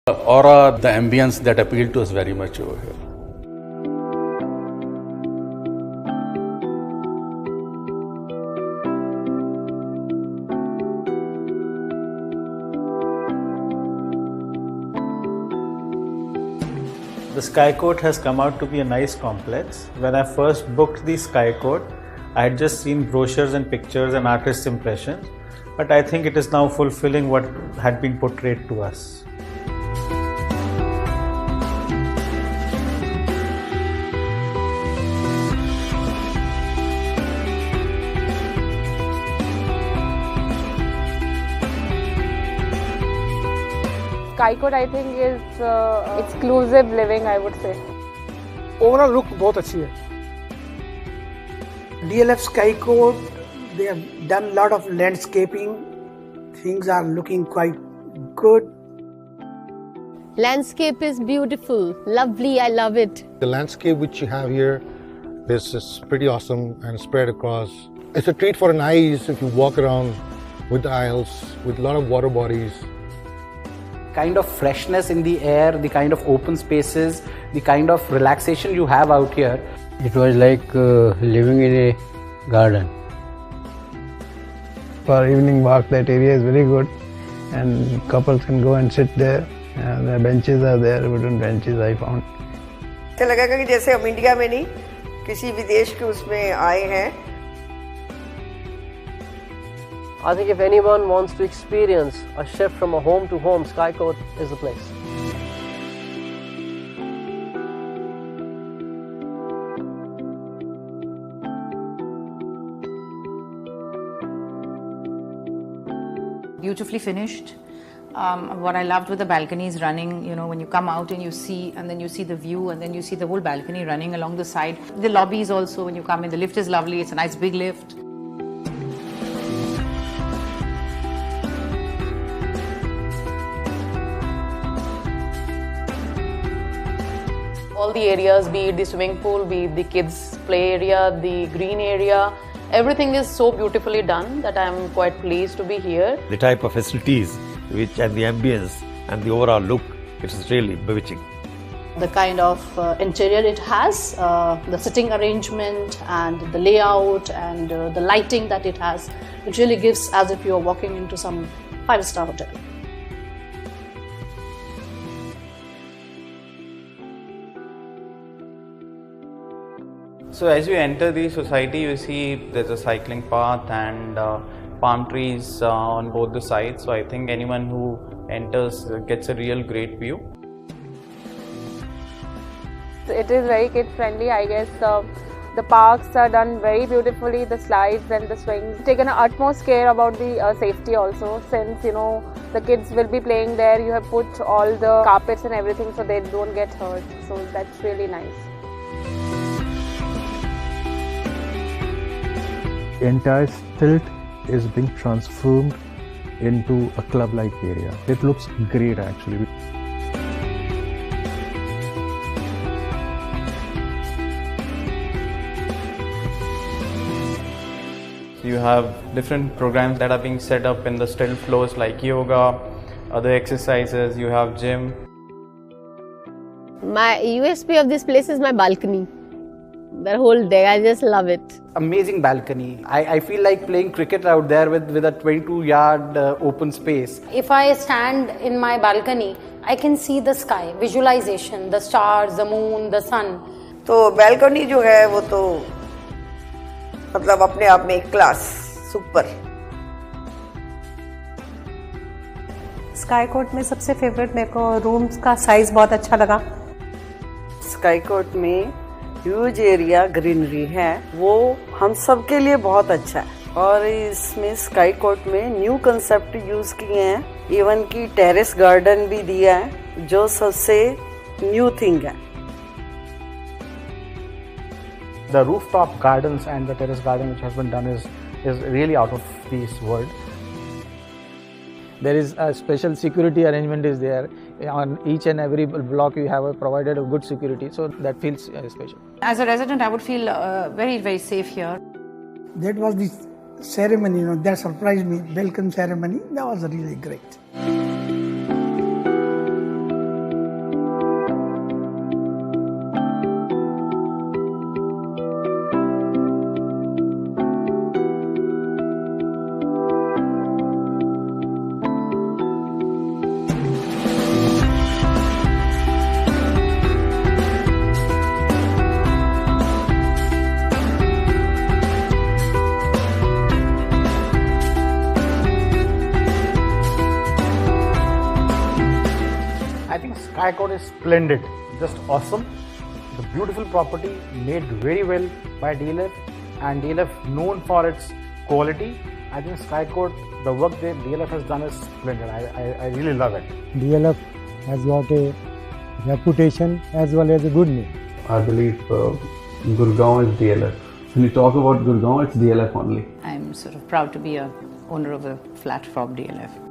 Aura, the ambience that appealed to us very much over here. The Sky Court has come out to be a nice complex. When I first booked the Sky Court, I had just seen brochures and pictures and artists' impressions, but I think it is now fulfilling what had been portrayed to us. Sky Court I think is exclusive living, I would say. Overall look बहुत अच्छी है. DLF Sky Court, they have done a lot of landscaping. Things are looking quite good. Landscape is beautiful, lovely, I love it. The landscape which you have here is pretty awesome and spread across. It's a treat for an eyes if you walk around with the aisles, with a lot of water bodies. Kind of freshness in the air, the kind of open spaces, the kind of relaxation you have out here. It was like living in a garden. For evening walk, that area is very good, and couples can go and sit there. The benches are there, wooden benches I found. ऐसा लगेगा कि जैसे हम India में नहीं, किसी विदेश के उसमें आए हैं. I think if anyone wants to experience a shift from a home to home, Sky Court is the place. Beautifully finished. What I loved with the balconies running, when you come out and you see, and then you see the view, and then you see the whole balcony running along the side. The lobbies also, when you come in, the lift is lovely. It's a nice big lift. All the areas, be it the swimming pool, be it the kids' play area, the green area, everything is so beautifully done that I am quite pleased to be here. The type of facilities and the ambience and the overall look, it is really bewitching. The kind of interior it has, the sitting arrangement and the layout and the lighting that it has, it really gives as if you are walking into some 5-star hotel. So as you enter the society, you see there's a cycling path and palm trees on both the sides. So I think anyone who enters gets a real great view. It is very kid friendly, I guess. The parks are done very beautifully, the slides and the swings. Taken utmost care about the safety also, since the kids will be playing there. You have put all the carpets and everything so they don't get hurt. So that's really nice. The entire stilt is being transformed into a club-like area. It looks great actually. You have different programs that are being set up in the stilt floors like yoga, other exercises, you have gym. My USP of this place is my balcony. The whole day, I just love it. Amazing balcony. I feel like playing cricket out there with a 22-yard open space. If I stand in my balcony, I can see the sky, visualization, the stars, the moon, the sun. तो balcony जो है वो तो मतलब अपने आप में एक क्लास सुपर. स्काई कोर्ट में सबसे फेवरेट मेरे को रूम्स का साइज बहुत अच्छा लगा. स्काई कोर्ट में ह्यूज एरिया ग्रीनरी है, वो हम सब के लिए बहुत अच्छा है. और इसमें स्काई कोर्ट में न्यू कंसेप्ट यूज किए हैं, इवन की टेरेस गार्डन भी दिया है जो सबसे न्यू थिंग है. The rooftop gardens and the terrace garden which has been done is really out of this world. There is a special security arrangement is there. On each and every block you have provided a good security, so that feels special. As a resident, I would feel very, very safe here. That was the ceremony, that surprised me. Welcome ceremony, that was really great. I think Sky Court is splendid, just awesome. The beautiful property made very well by DLF, and DLF known for its quality. I think Sky Court, the work that DLF has done is splendid. I really love it. DLF has got a reputation as well as a good name. I believe Gurgaon is DLF. When you talk about Gurgaon, it's DLF only. I'm sort of proud to be a owner of a flat from DLF.